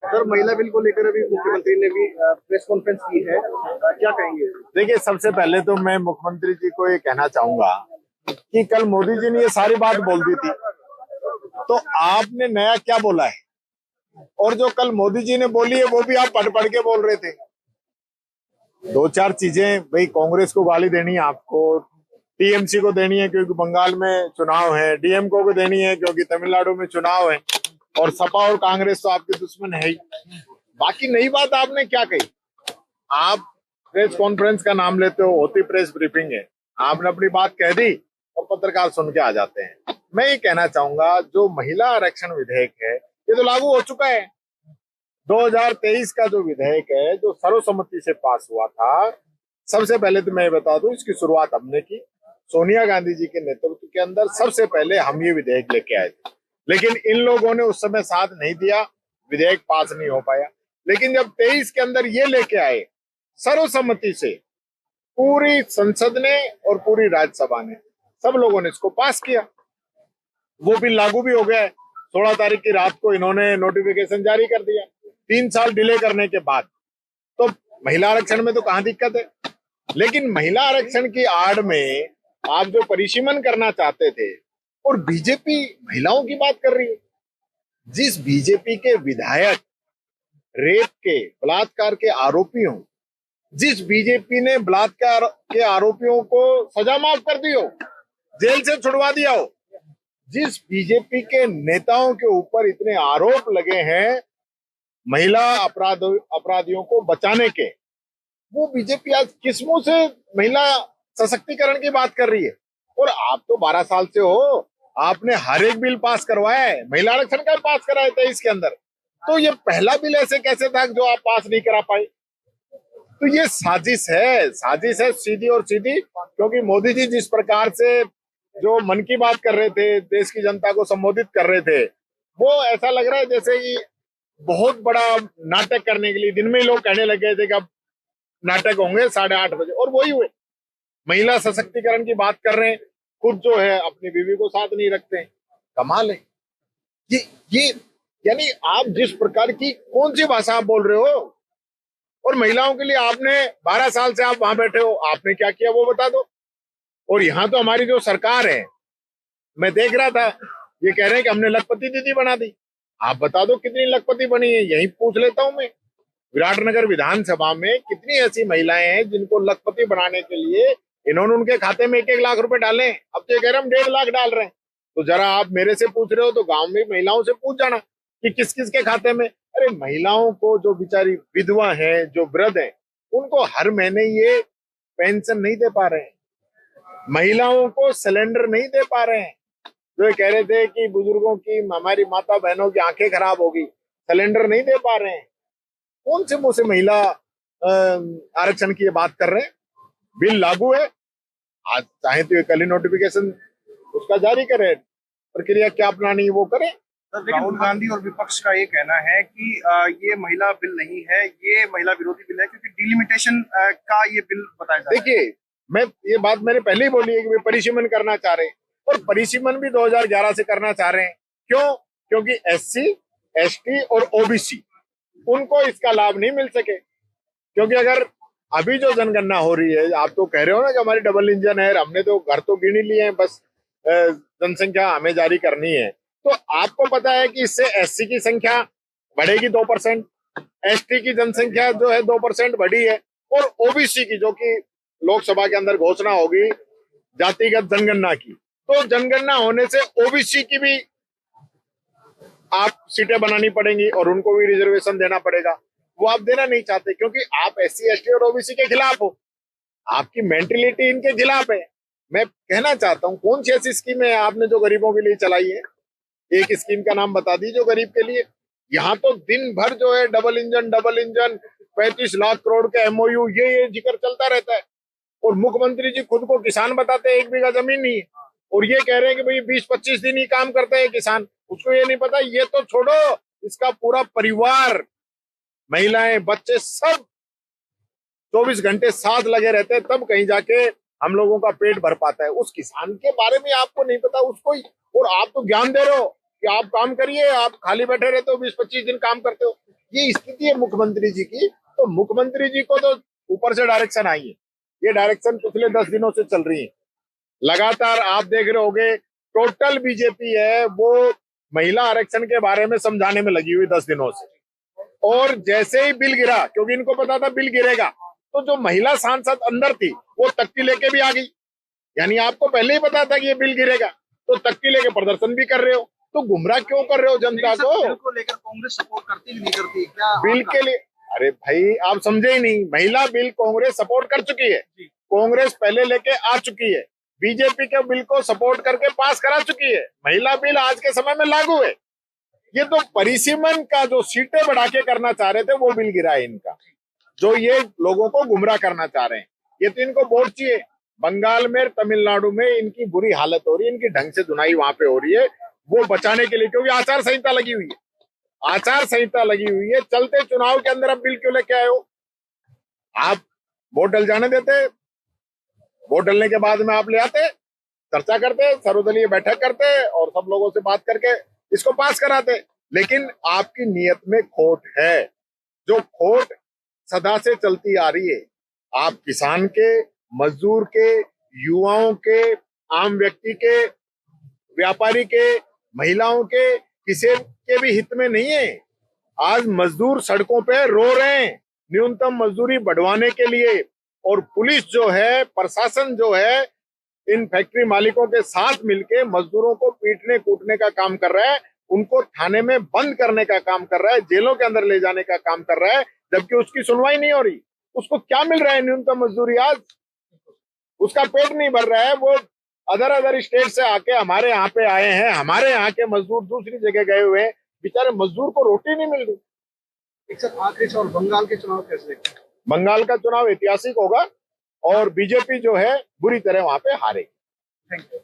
Sir, महिला bill को लेकर अभी मुख्यमंत्री ने भी प्रेस कॉन्फ्रेंस की है। क्या कहेंगे? देखिए, सबसे पहले तो मैं मुख्यमंत्री जी को ये कहना चाहूंगा कि कल मोदी जी ने ये सारी बात बोल दी थी, तो आपने नया क्या बोला है? और जो कल मोदी जी ने बोली है वो भी आप पढ़ पढ़ के बोल रहे थे। दो चार चीजें, भाई कांग्रेस को गाली देनी है आपको, टीएमसी को देनी है क्योंकि बंगाल में चुनाव है, डीएमको को देनी है क्योंकि तमिलनाडु में चुनाव है, और सपा और कांग्रेस तो आपके दुश्मन है ही। बाकी नई बात आपने क्या कही? आप प्रेस कॉन्फ्रेंस का नाम लेते हो, होती प्रेस ब्रीफिंग है, आपने अपनी बात कह दी और पत्रकार सुन के आ जाते हैं। मैं ये कहना चाहूंगा, जो महिला आरक्षण विधेयक है ये तो लागू हो चुका है। 2023 का जो विधेयक है, जो सर्वसम्मति से पास हुआ था, सबसे पहले तो मैं बता दूं, इसकी शुरुआत हमने की सोनिया गांधी जी के नेतृत्व के अंदर। सबसे पहले हम ये विधेयक लेके आए थे, लेकिन इन लोगों ने उस समय साथ नहीं दिया, विधेयक पास नहीं हो पाया। लेकिन जब 23 के अंदर ये लेके आए सर्वसम्मति से, पूरी संसद ने और पूरी राज्यसभा ने, सब लोगों ने इसको पास किया, वो बिल लागू भी हो गया। 16 तारीख की रात को इन्होंने नोटिफिकेशन जारी कर दिया, 3 साल डिले करने के बाद। तो महिला आरक्षण में तो कहां दिक्कत है? लेकिन महिला आरक्षण की आड़ में आप जो परिसीमन करना चाहते थे, और बीजेपी महिलाओं की बात कर रही है। जिस बीजेपी के विधायक रेप के, बलात्कार के आरोपी हों, जिस बीजेपी ने बलात्कार के आरोपियों को सजा माफ कर दी हो, जेल से छुड़वा दिया हो, जिस बीजेपी के नेताओं के ऊपर इतने आरोप लगे हैं महिला अपराधियों को बचाने के, वो बीजेपी आज किस मुंह से महिला सशक्तिकरण की बात कर रही है? और आप तो 12 साल से हो, आपने हर एक बिल पास करवाया है, महिला आरक्षण का पास कराया था इसके अंदर। तो ये पहला बिल ऐसे कैसे था जो आप पास नहीं करा पाए? तो ये साजिश है, साजिश है सीधी और सीधी। क्योंकि मोदी जी जिस प्रकार से जो मन की बात कर रहे थे, देश की जनता को संबोधित कर रहे थे, वो ऐसा लग रहा है जैसे कि बहुत बड़ा नाटक करने के लिए दिन में ही लोग कहने लगे थे कि अब नाटक होंगे 8:30 बजे, और वही हुए। महिला सशक्तिकरण की बात कर रहे हैं, खुद जो है अपनी बीवी को साथ नहीं रखते हैं। कमाल है। ये यानी आप जिस प्रकार की कौन सी भाषा आप बोल रहे हो? और महिलाओं के लिए आपने 12 साल से आप वहां बैठे हो, आपने क्या किया वो बता दो। और यहाँ तो हमारी जो सरकार है, मैं देख रहा था, ये कह रहे हैं कि हमने लखपति दीदी बना दी। आप बता दो कितनी लखपति बनी है, यही पूछ लेता हूं मैं। विराटनगर विधानसभा में कितनी ऐसी महिलाएं हैं जिनको लखपति बनाने के लिए इन्होंने उनके खाते में 1-1 लाख रुपए डाले। अब तो कह रहे हम 1.5 लाख डाल रहे हैं। तो जरा आप मेरे से पूछ रहे हो तो गांव में महिलाओं से पूछ जाना कि किस किस के खाते में। अरे महिलाओं को, जो बेचारी विधवा है, जो वृद्ध है, उनको हर महीने ये पेंशन नहीं दे पा रहे हैं, महिलाओं को सिलेंडर नहीं दे पा रहे हैं। जो कह रहे थे कि बुजुर्गों की, हमारी माता बहनों की आंखें खराब होगी, सिलेंडर नहीं दे पा रहे हैं। कौन से मुंह से महिला आरक्षण की बात कर रहे हैं? बिल लागू है, आज चाहे तो कल ही नोटिफिकेशन उसका जारी करें, प्रक्रिया क्या अपनानी है वो करें। राहुल गांधी और विपक्ष का ये कहना है कि ये महिला बिल नहीं है, ये महिला विरोधी बिल है, क्योंकि डिलिमिटेशन का ये बिल बताया जा रहा है। देखिए, मैं ये बात मैंने पहले ही बोली है कि वे परिसीमन करना चाह रहे हैं, और परिसीमन भी 2011 से करना चाह रहे हैं। क्यों? क्योंकि SC, ST और OBC उनको इसका लाभ नहीं मिल सके। क्योंकि अगर अभी जो जनगणना हो रही है, आप तो कह रहे हो ना कि हमारी डबल इंजन है, हमने तो घर तो गिन ही लिए हैं, बस जनसंख्या हमें जारी करनी है। तो आपको पता है कि इससे SC की संख्या बढ़ेगी 2%, ST की जनसंख्या जो है 2% बढ़ी है, और OBC की, जो कि लोकसभा के अंदर घोषणा होगी जातिगत जनगणना की, तो जनगणना होने से OBC की भी आप सीटें बनानी पड़ेंगी और उनको भी रिजर्वेशन देना पड़ेगा। वो आप देना नहीं चाहते क्योंकि आप SC, ST और OBC के खिलाफ हो, आपकी मेंटेलिटी इनके खिलाफ है। मैं कहना चाहता हूं, कौन सी ऐसी स्कीम है आपने जो गरीबों के लिए चलाई है? एक स्कीम का नाम बता दीजिए जो गरीब के लिए। यहाँ तो दिन भर जो है डबल इंजन 35 लाख करोड़ के MOU ये जिक्र चलता रहता है, और मुख्यमंत्री जी खुद को किसान बताते हैं, 1 बीघा जमीन नहीं है, और ये कह रहे हैं कि भाई 20-25 दिन ही काम करते हैं किसान। उसको ये नहीं पता, ये तो छोड़ो, इसका पूरा परिवार, महिलाएं, बच्चे सब 24 घंटे साथ लगे रहते हैं, तब कहीं जाके हम लोगों का पेट भर पाता है। उस किसान के बारे में आपको नहीं पता उसको ही, और आप तो ज्ञान दे रहे हो कि आप काम करिए, आप खाली बैठे रहते हो, 20-25 दिन काम करते हो। ये स्थिति है मुख्यमंत्री जी की। तो मुख्यमंत्री जी को तो ऊपर से डायरेक्शन आई है, ये डायरेक्शन पिछले 10 दिनों से चल रही है लगातार। आप देख रहे होगे टोटल बीजेपी है वो महिला आरक्षण के बारे में समझाने में लगी हुई 10 दिनों से। और जैसे ही बिल गिरा, क्योंकि इनको पता था बिल गिरेगा, तो जो महिला सांसद अंदर थी वो तख्ती लेके भी आ गई। यानी आपको पहले ही पता था कि ये बिल गिरेगा, तो तख्ती लेके प्रदर्शन भी कर रहे हो। तो गुमराह क्यों कर रहे हो जनता को? बिल को लेकर कांग्रेस सपोर्ट करती कि नहीं करती क्या? बिल के लिए, अरे भाई आप समझे ही नहीं, महिला बिल कांग्रेस सपोर्ट कर चुकी है। कांग्रेस पहले लेके आ चुकी है, बीजेपी के बिल को सपोर्ट करके पास करा चुकी है। महिला बिल आज के समय में लागू है। ये तो परिसीमन का जो सीटें बढ़ा के करना चाह रहे थे वो बिल गिरा है इनका, जो ये लोगों को गुमराह करना चाह रहे हैं। ये तो इनको वोट चाहिए। बंगाल में, तमिलनाडु में इनकी बुरी हालत हो रही है, इनकी ढंग से धुनाई वहां पे हो रही है, वो बचाने के लिए, क्योंकि आचार संहिता लगी हुई है। आचार संहिता लगी हुई है, चलते चुनाव के अंदर अब बिल क्यों लेके आए हो? आप वोट डल जाने देते, वोट डलने के बाद में आप ले आते, चर्चा करते, सर्वदलीय बैठक करते और सब लोगों से बात करके इसको पास कराते। लेकिन आपकी नीयत में खोट है, जो खोट सदा से चलती आ रही है। आप किसान के, मजदूर के, युवाओं के, आम व्यक्ति के, व्यापारी के, महिलाओं के, किसी के भी हित में नहीं है। आज मजदूर सड़कों पे रो रहे हैं न्यूनतम मजदूरी बढ़वाने के लिए, और पुलिस जो है, प्रशासन जो है, इन फैक्ट्री मालिकों के साथ मिलके मजदूरों को पीटने कूटने का काम कर रहा है, उनको थाने में बंद करने का काम कर रहा है, जेलों के अंदर ले जाने का काम कर रहा है, जबकि उसकी सुनवाई नहीं हो रही। उसको क्या मिल रहा है न्यूनतम मजदूरी? आज उसका पेट नहीं भर रहा है। वो अदर स्टेट से आके हमारे यहाँ पे आए हैं, हमारे यहाँ के मजदूर दूसरी जगह गए हुए हैं, बेचारे मजदूर को रोटी नहीं मिल रही। एक साथ आखिरी सवाल, बंगाल के चुनाव कैसे देखते हैं? बंगाल का चुनाव ऐतिहासिक होगा और बीजेपी जो है बुरी तरह वहां पे हारेगी। Thank you.